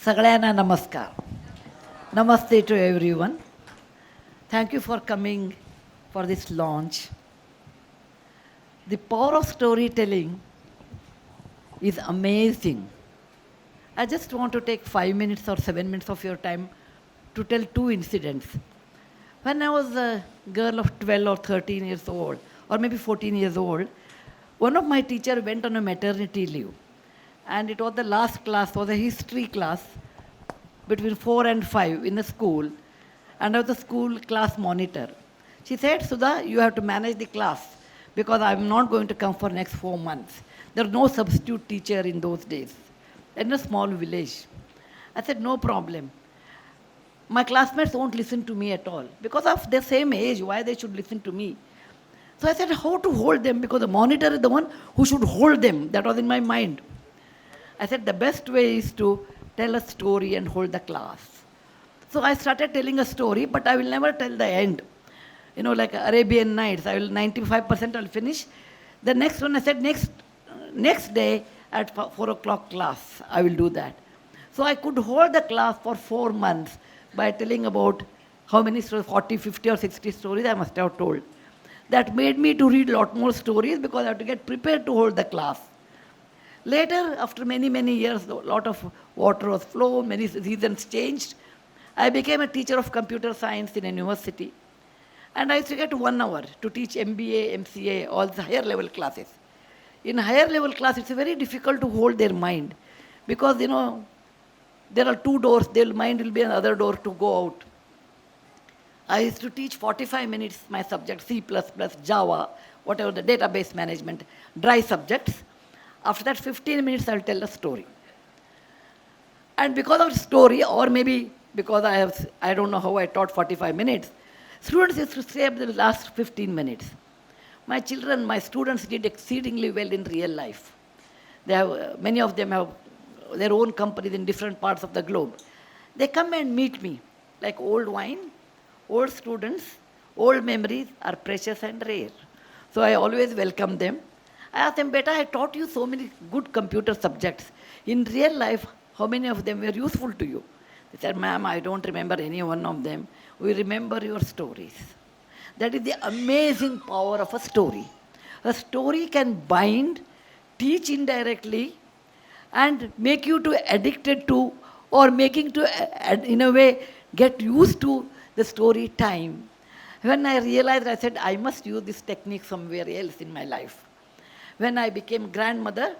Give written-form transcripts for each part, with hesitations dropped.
Sagalana Namaskar. Namaste to everyone. Thank you for coming for this launch. The power of storytelling is amazing. I just want to take 5 minutes or 7 minutes of your time to tell two incidents. When I was a girl of 12 or 13 years old, or maybe 14 years old, one of my teachers went on a maternity leave. And it was the last class, was a history class between 4 and 5 in a school. And I was the school class monitor. She said, Sudha, you have to manage the class because I'm not going to come for next 4 months. There was no substitute teacher in those days in a small village. I said, no problem. My classmates won't listen to me at all. Because of their same age, why they should listen to me? So I said, how to hold them? Because the monitor is the one who should hold them. That was in my mind. I said, the best way is to tell a story and hold the class. So I started telling a story, but I will never tell the end. You know, like Arabian Nights, I will 95% I'll finish. The next one, I said, next day at 4 o'clock class, I will do that. So I could hold the class for 4 months by telling about how many stories, 40, 50 or 60 stories I must have told. That made me to read a lot more stories because I have to get prepared to hold the class. Later, after many, many years, a lot of water was flowed, many seasons changed. I became a teacher of computer science in a university. And I used to get 1 hour to teach MBA, MCA, all the higher level classes. In higher level class, it's very difficult to hold their mind because, you know, there are 2 doors, their mind will be another door to go out. I used to teach 45 minutes my subject, C++, Java, whatever the database management, dry subjects. After that, 15 minutes, I'll tell a story. And because of story, or maybe because I don't know how I taught 45 minutes, students used to stay up the last 15 minutes. My children, my students did exceedingly well in real life. They have, many of them have their own companies in different parts of the globe. They come and meet me, like old wine, old students, old memories are precious and rare. So I always welcome them. I asked them, Beta, I taught you so many good computer subjects. In real life, how many of them were useful to you? They said, ma'am, I don't remember any one of them. We remember your stories. That is the amazing power of a story. A story can bind, teach indirectly, and make you to addicted to, or making to, in a way, get used to the story time. When I realized, I said, I must use this technique somewhere else in my life. When I became grandmother,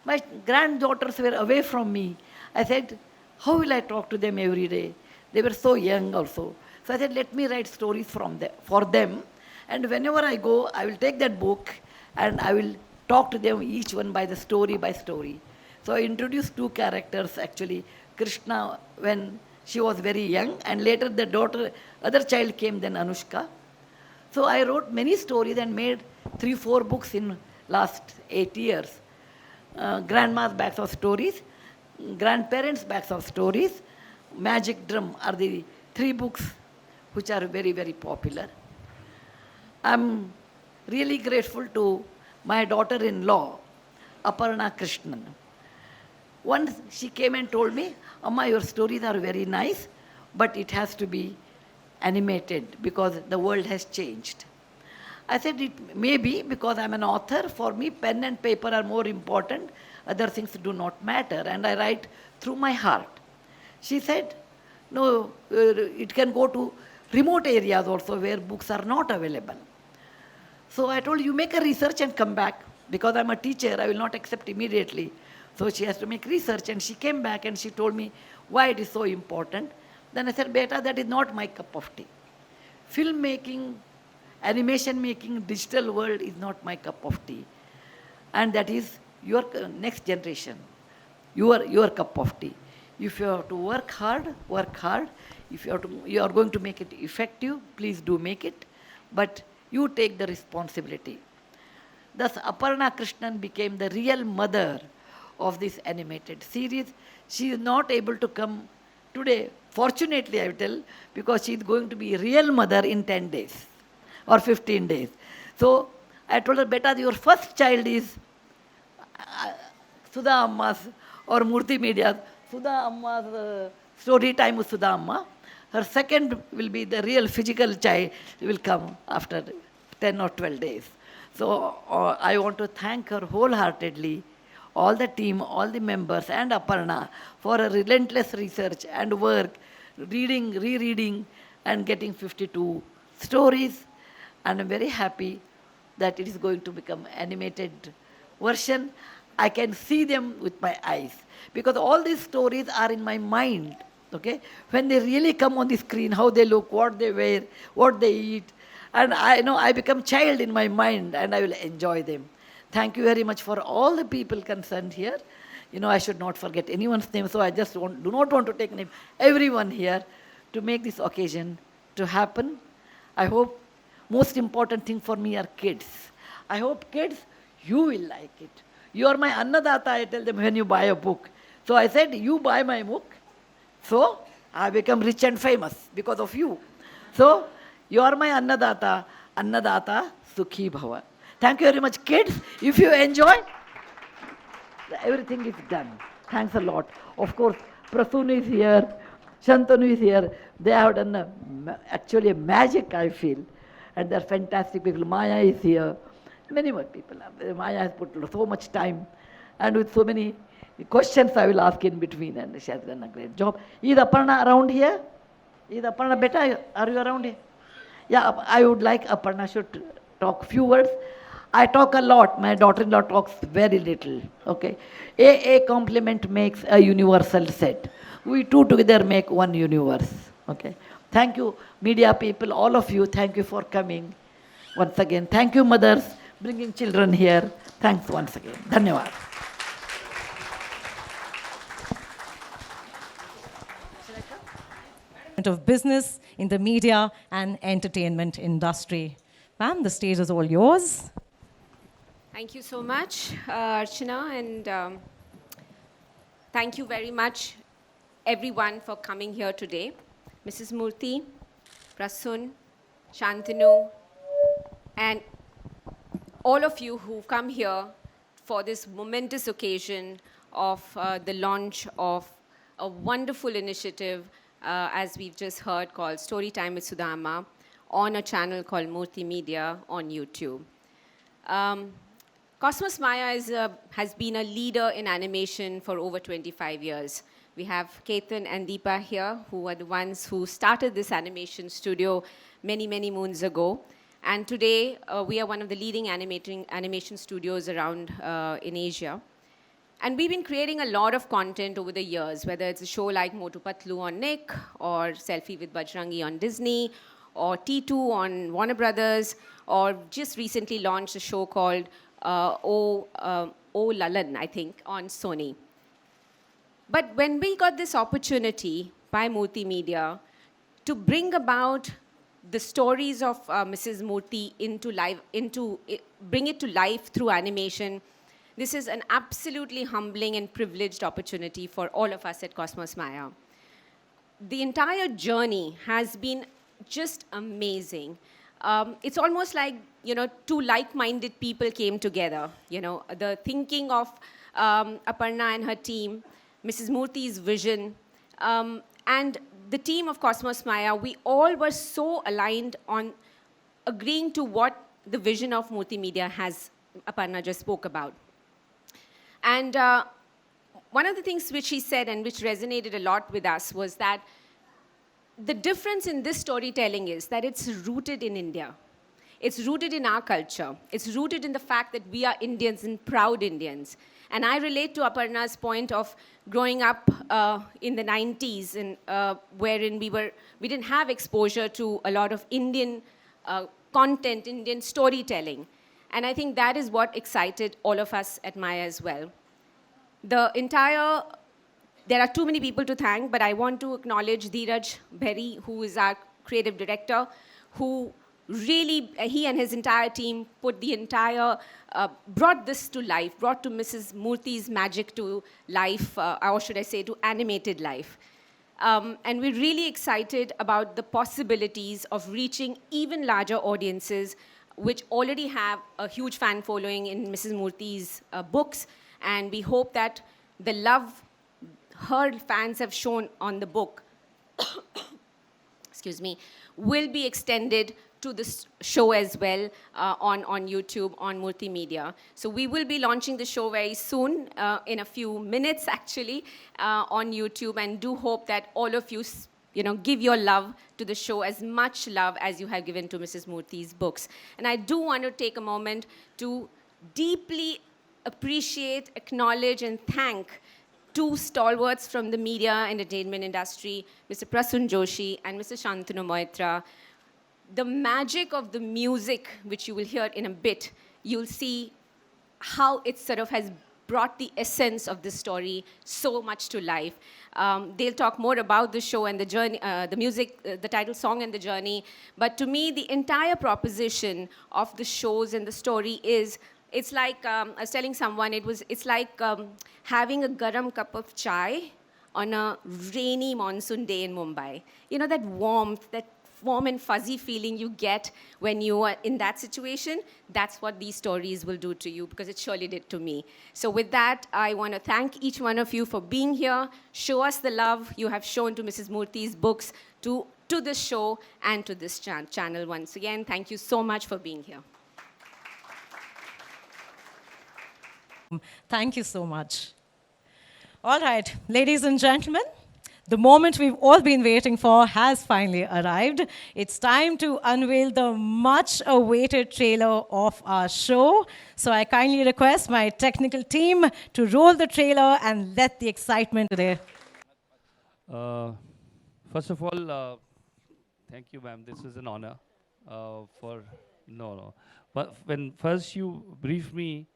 my granddaughters were away from me. I said, how will I talk to them every day? They were so young also. So I said, let me write stories for them. And whenever I go, I will take that book and I will talk to them each one by story. So I introduced 2 characters actually. Krishna when she was very young, and later the other child came, then Anushka. So I wrote many stories and made 3-4 books in last 8 years. Grandma's backs of stories, grandparents' backs of stories, Magic Drum are the 3 books which are very, very popular. I'm really grateful to my daughter-in-law, Aparna Krishnan. Once she came and told me, Amma, your stories are very nice, but it has to be animated because the world has changed. I said, it may be because I'm an author. For me, pen and paper are more important. Other things do not matter. And I write through my heart. She said, no, it can go to remote areas also where books are not available. So I told, you make a research and come back. Because I'm a teacher, I will not accept immediately. So she has to make research. And she came back and she told me why it is so important. Then I said, Beta, that is not my cup of tea. Filmmaking, animation making, digital world is not my cup of tea. And that is your next generation, your cup of tea. If you have to work hard, work hard. If you are going to make it effective, please do make it. But you take the responsibility. Thus, Aparna Krishnan became the real mother of this animated series. She is not able to come today, fortunately I will tell, because she is going to be a real mother in 10 days. Or 15 days. So I told her, Beta, your first child is Sudha Amma's or Murthy Media's Sudha Amma's story time with Sudha Amma. Her second will be the real physical child will come after 10 or 12 days. So I want to thank her wholeheartedly, all the team, all the members and Aparna for a relentless research and work, reading, rereading and getting 52 stories. And I'm very happy that it is going to become animated version. I can see them with my eyes because all these stories are in my mind. Okay, when they really come on the screen, how they look, what they wear, what they eat, and I know I become child in my mind, and I will enjoy them. Thank you very much for all the people concerned here. I should not forget anyone's name, so I just do not want to take name everyone here to make this occasion to happen. I hope most important thing for me are kids. I hope kids, you will like it. You are my Annadata, I tell them when you buy a book. So I said, you buy my book. So I become rich and famous because of you. So you are my Annadata, Annadata Sukhi Bhava. Thank you very much, kids. If you enjoy, everything is done. Thanks a lot. Of course, PRASOON is here, Shantanu is here. They have done actually a magic, I feel. And they're fantastic people. Maya is here. Many more people. Maya has put so much time. And with so many questions I will ask in between. And she has done a great job. Is Aparna around here? Is Aparna beta? Are you around here? Yeah, I would like Aparna should talk few words. I talk a lot. My daughter-in-law talks very little. Okay. A complement makes a universal set. We two together make one universe. Okay. Thank you, media people, all of you. Thank you for coming. Once again, thank you, mothers, bringing children here. Thanks once again. Dhanyavad. Of business in the media and entertainment industry. Ma'am, the stage is all yours. Thank you so much, Archana, and thank you very much, everyone, for coming here today. Mrs. Murthy, PRASOON, Shantanu, and all of you who've come here for this momentous occasion of the launch of a wonderful initiative, as we've just heard, called Story Time with SUDHA Amma, on a channel called Murthy Media on YouTube. Cosmos Maya has been a leader in animation for over 25 years. We have Ketan and Deepa here, who are the ones who started this animation studio many, many moons ago. And today, we are one of the leading animation studios around in Asia. And we've been creating a lot of content over the years, whether it's a show like Motu Patlu on Nick, or Selfie with Bajrangi on Disney, or T2 on Warner Brothers, or just recently launched a show called O Lalan, I think, on Sony. But when we got this opportunity by Murthy Media to bring about the stories of Mrs. Murthy bring it to life through animation, this is an absolutely humbling and privileged opportunity for all of us at Cosmos Maya. The entire journey has been just amazing. It's almost like, two like-minded people came together. The thinking of Aparna and her team, Mrs. Murthy's vision, and the team of Cosmos Maya, we all were so aligned on agreeing to what the vision of Murthy Media has, Aparna just spoke about. And one of the things which she said and which resonated a lot with us was that the difference in this storytelling is that it's rooted in India. It's rooted in our culture. It's rooted in the fact that we are Indians and proud Indians. And I relate to Aparna's point of growing up in the 90s, wherein we didn't have exposure to a lot of Indian content, Indian storytelling. And I think that is what excited all of us at Maya as well. There are too many people to thank, but I want to acknowledge Dheeraj Berry, who is our creative director, who really, he and his entire team brought this to life, brought to Mrs. Murthy's magic to life, or should I say, to animated life. And we're really excited about the possibilities of reaching even larger audiences, which already have a huge fan following in Mrs. Murthy's books. And we hope that the love her fans have shown on the book, excuse me, will be extended to this show as well on YouTube, on Multimedia. So we will be launching the show very soon, in a few minutes actually, on YouTube, and do hope that all of you, give your love to the show, as much love as you have given to Mrs. Murthy's books. And I do want to take a moment to deeply appreciate, acknowledge, and thank two stalwarts from the media entertainment industry, Mr. PRASOON Joshi and Mr. Shantanu Moitra. The magic of the music, which you will hear in a bit, you'll see how it sort of has brought the essence of the story so much to life. They'll talk more about the show and the journey, the music, the title song and the journey. But to me, the entire proposition of the shows and the story is, it's like, I was telling someone, it's like having a garam cup of chai on a rainy monsoon day in Mumbai. You know, that warmth, that warm and fuzzy feeling you get when you are in that situation. That's what these stories will do to you, because it surely did to me. So with that, I want to thank each one of you for being here. Show us the love you have shown to Mrs. Murthy's books, to this show, and to this channel once again. Thank you so much for being here. Thank you so much. All right, ladies and gentlemen, the moment we've all been waiting for has finally arrived. It's time to unveil the much-awaited trailer of our show. So I kindly request my technical team to roll the trailer and let the excitement today. First of all, thank you, ma'am. This is an honor. But when first you briefed me,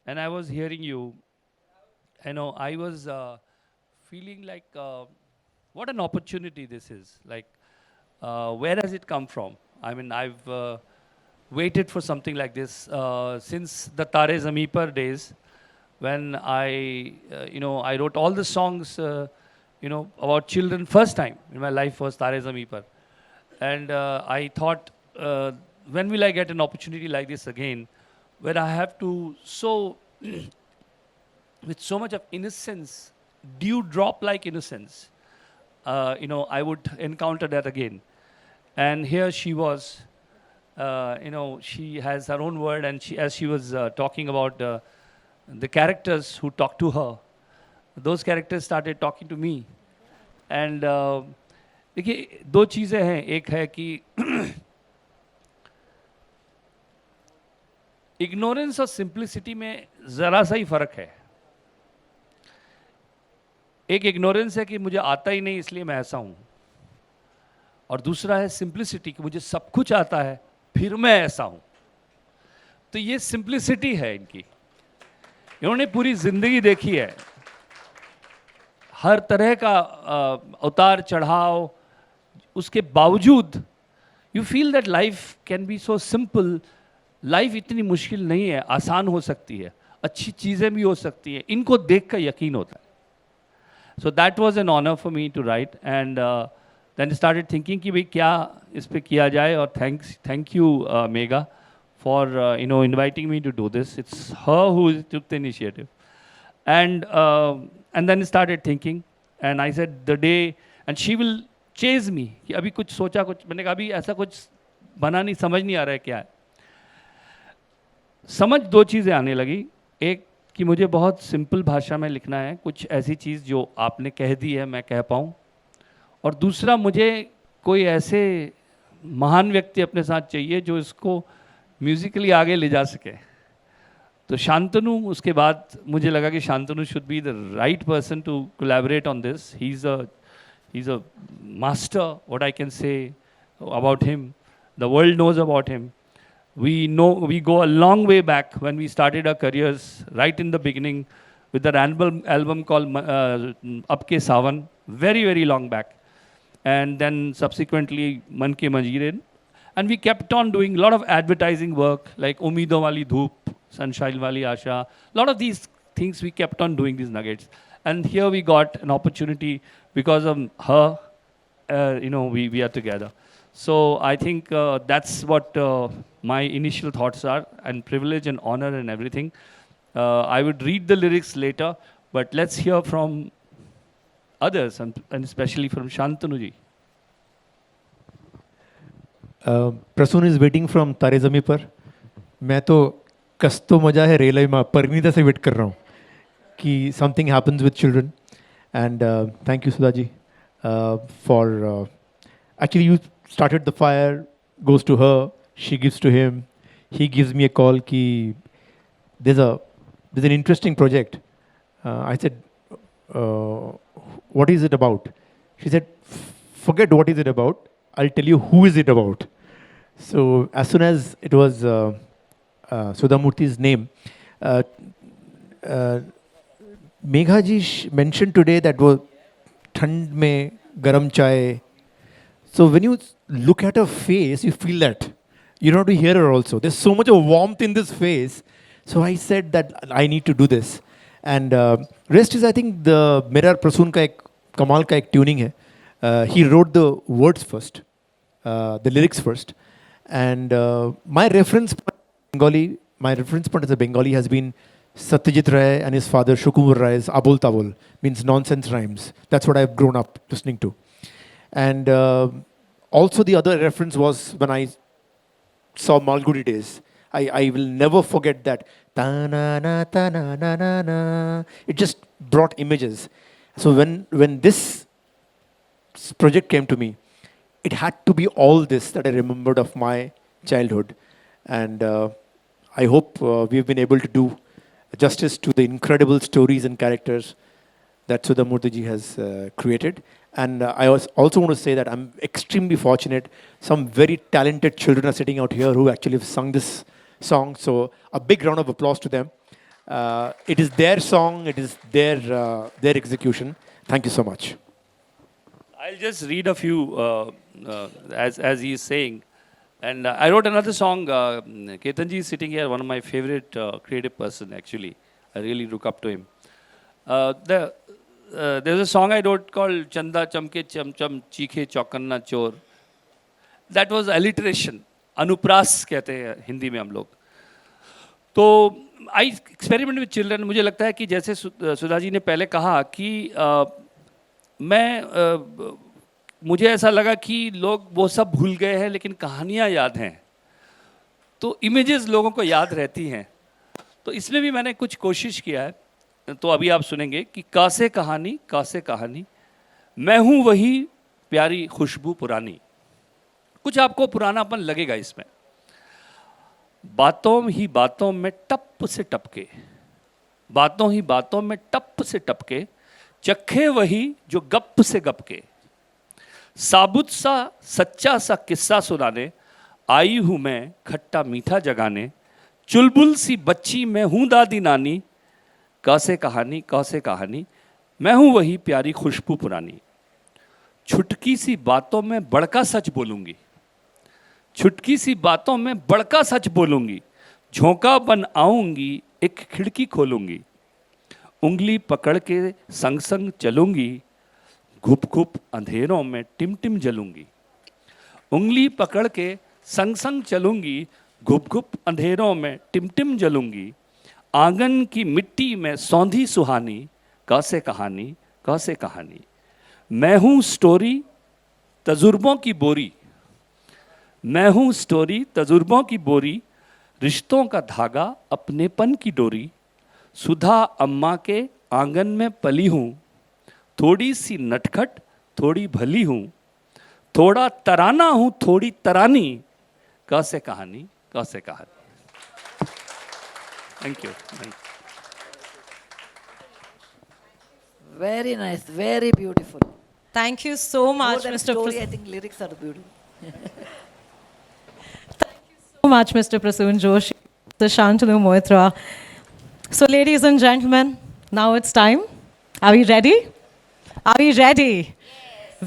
and I was hearing you, I was feeling like, what an opportunity this is. Like, where has it come from? I mean, I've waited for something like this since the Tare Zameen Par days, when I wrote all the songs, about children. First time in my life was Tare Zameen Par. And I thought, when will I get an opportunity like this again, where I have to with so much of innocence, dewdrop-like innocence, I would encounter that again. And here she was, she has her own word, and as she was talking about the characters who talked to her, those characters started talking to me. And देखिए, दो चीज़ें हैं. एक है कि ignorance और simplicity में ज़रा सा ही फ़र्क है. एक इग्नोरेंस है कि मुझे आता ही नहीं इसलिए मैं ऐसा हूँ, और दूसरा है सिंप्लिसिटी कि मुझे सब कुछ आता है फिर मैं ऐसा हूँ. तो ये सिंप्लिसिटी है इनकी. इन्होंने पूरी ज़िंदगी देखी है, हर तरह का उतार चढ़ाव, उसके बावजूद you feel that life can be so simple. Life इतनी मुश्किल नहीं है, आसान हो सकती है, अच्छी चीज़ें भी हो सकती हैं. इनको देख कर यकीन होता है. So that was an honor for me to write, and then I started thinking कि भाई क्या इस पे किया जाए. और thank you Megha for inviting me to do this. It's her who took the initiative, and then I started thinking, and I said the day, and she will chase me कि अभी कुछ सोचा, कुछ मैंने कहा अभी ऐसा कुछ बना नहीं, समझ नहीं आ रहा है क्या है. समझ दो चीज़ें आने लगी. एक कि मुझे बहुत सिंपल भाषा में लिखना है, कुछ ऐसी चीज़ जो आपने कह दी है मैं कह पाऊँ. और दूसरा, मुझे कोई ऐसे महान व्यक्ति अपने साथ चाहिए जो इसको म्यूज़िकली आगे ले जा सके. तो शांतनु, उसके बाद मुझे लगा कि Shantanu should be the right person to collaborate on this. He is a master, what I can say about him. The world knows about him. We go a long way back when we started our careers, right in the beginning, with that album called Ab Ke Sawan, very, very long back. And then subsequently, Man Ke Manjeere. And we kept on doing a lot of advertising work, like Umeedon Wali Dhoop, Sunshine Wali Asha. A lot of these things, we kept on doing these nuggets. And here we got an opportunity because of her, we are together. So I think that's what my initial thoughts are, and privilege and honor and everything. I would read the lyrics later, but let's hear from others, and especially from Shantanu ji. Prasoon is waiting from Taare Zameen पर. मैं तो कस्तो मजा है railway में परिणीता से wait कर रहा हूँ कि something happens with children. And thank you Sudha ji for actually you started the fire, goes to her, she gives to him, he gives me a call कि there's an interesting project. I said, what is it about? She said, forget what is it about, I'll tell you who is it about. So as soon as it was Sudha Murthy's name, Megha ji mentioned today that वो ठंड में गरम चाय. So when you look at her face, you feel that. You don't have to hear her also. There's so much of warmth in this face. So I said that I need to do this. And rest is, I think, the मेरा प्रसून का एक कमाल का एक tuning है. He wrote the words first, the lyrics first. And my reference point as a Bengali has been Satyajit Ray and his father Shukumar Ray's Abul Tabul, means nonsense rhymes. That's what I've grown up listening to. And also the other reference was when I saw Malgudi Days. I will never forget that. Ta-na-na, ta-na-na-na-na. It just brought images. So when this project came to me, it had to be all this that I remembered of my childhood. And I hope we've been able to do justice to the incredible stories and characters that Sudha Murthy ji has created. And I also want to say that I'm extremely fortunate. Some very talented children are sitting out here who actually have sung this song. So a big round of applause to them. It is their song. It is their execution. Thank you so much. I'll just read a few as he is saying. And I wrote another song. Ketan ji is sitting here, one of my favorite creative person actually. I really look up to him. There's a song I wrote called Chanda Chamke Cham Cham Cheekhe Chaukanna Chor. That was alliteration. अनुप्रास कहते हैं हिंदी में हम लोग. तो आई experiment with children. मुझे लगता है कि जैसे सुधा जी ने पहले कहा कि मुझे ऐसा लगा कि लोग वो सब भूल गए हैं लेकिन कहानियाँ याद हैं. तो इमेजेस लोगों को याद रहती हैं. तो इसमें भी मैंने कुछ कोशिश किया है. तो अभी आप सुनेंगे कि कासे कहानी मैं हूँ वही प्यारी खुशबू पुरानी. कुछ आपको पुरानापन लगेगा इसमें. बातों ही बातों में टप से टपके, बातों ही बातों में टप से टपके, चखे वही जो गप से गपके. साबुत सा सच्चा सा किस्सा सुनाने आई हूँ मैं खट्टा मीठा जगाने. चुलबुल सी बच्ची मैं हूँ दादी नानी. कैसे कहानी मैं हूँ वही प्यारी खुशबू पुरानी. छुटकी सी बातों में बड़का सच बोलूँगी, छुटकी सी बातों में बड़का सच बोलूँगी. झोंका बन आऊँगी एक खिड़की खोलूँगी. उंगली पकड़ के संग संग चलूँगी. घुप घुप अंधेरों में टिम टिम जलूँगी. उंगली पकड़ के संग संग चलूँगी. घुप घुप अंधेरों में टिम टिम जलूँगी. आंगन की मिट्टी में सौंधी सुहानी. कैसे कहानी मैं हूँ स्टोरी तजुर्बों की बोरी. मैं हूँ स्टोरी तजुर्बों की बोरी. रिश्तों का धागा अपनेपन की डोरी. सुधा अम्मा के आंगन में पली हूँ. थोड़ी सी नटखट थोड़ी भली हूँ. थोड़ा तराना हूँ थोड़ी तरानी. कैसे कहानी Thank you. Very nice, very beautiful. Thank you so More much, than Mr. story, I think lyrics are beautiful. So much, Mr. PRASOON Joshi, Mr. Shantanu Moitra. So, ladies and gentlemen, now it's time. Are we ready? Are we ready? Yes.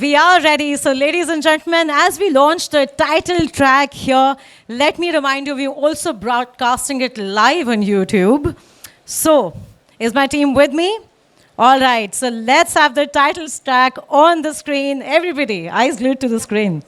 We are ready. So, ladies and gentlemen, as we launch the title track here, let me remind you, we're also broadcasting it live on YouTube. So, is my team with me? All right. So, let's have the title track on the screen. Everybody, eyes glued to the screen.